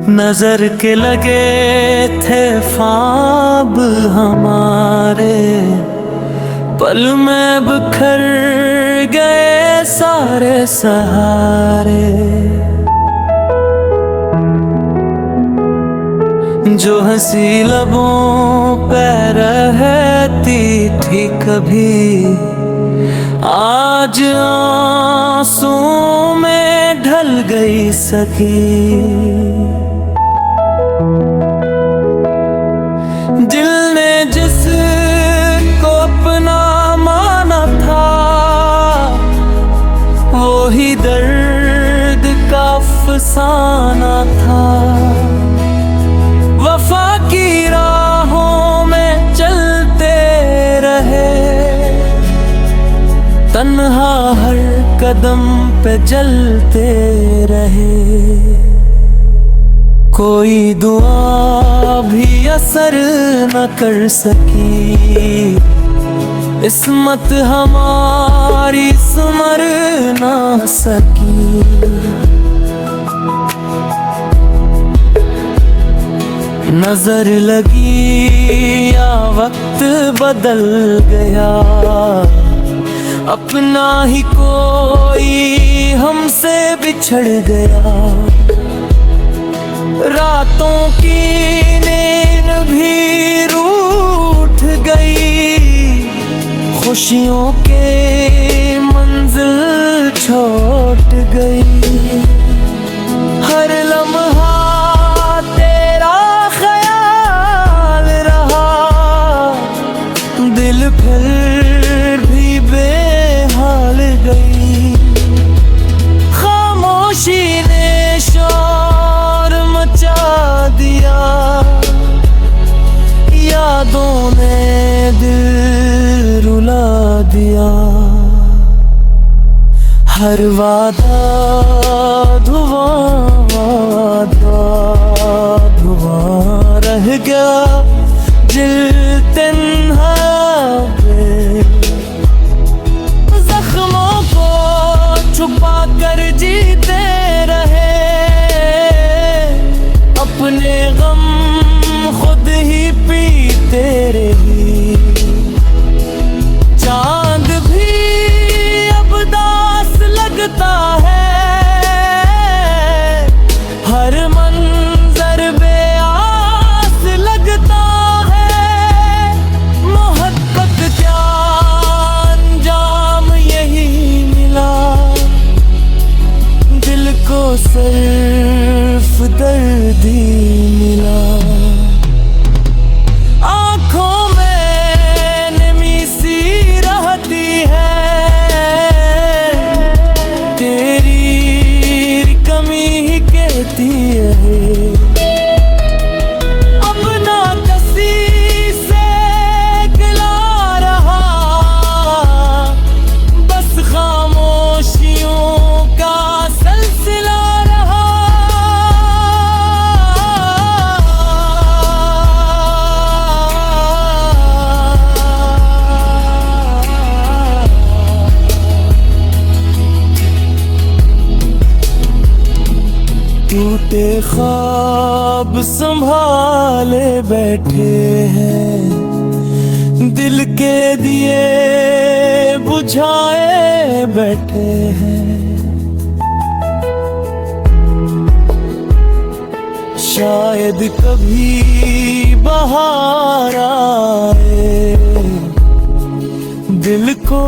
नजर के लगे थे ख्वाब हमारे, पल में बिखर गए सारे सहारे। जो हंसी लबों पे रहती थी कभी, आज आंसुओं में ढल गई सकी। दिल ने जिसको अपना माना था, वो ही दर्द का अफसाना था। वफा की राहों में चलते रहे, तन्हा हर कदम पे जलते रहे। कोई दुआ भी असर न कर सकी, किस्मत हमारी संवर ना सकी। नजर लगी या वक्त बदल गया, अपना ही कोई हमसे बिछड़ गया। रातों की नींद भी रूठ गई, खुशियों के मंजिल छूट गई। हर लम्हा तेरा ख्याल रहा, दिल फिर भी बेहाल गई। खामोशी ने शोर मचा दिया, यादों ने दिल रुला दिया। हर वादा धुआं रह गया, दिल तन्हा पे। जख्मों को छुपा कर जीते रहे, अपने गम खुद ही पीते रही। चांद भी अब दास लगता है, हर मंजर बेआस लगता है। मोहब्बत क्या अंजाम यही मिला, दिल को सिर्फ दर्द ही मिला। आँखों में नमी सी रहती है, तेरी कमी ही कहती है। अपना कसी से गिला रहा, बस खामोशियों का सिलसिला रहा। टूटे ख्वाब संभाले बैठे हैं, दिल के दिए बुझाए बैठे हैं। शायद कभी बहार आए, दिल को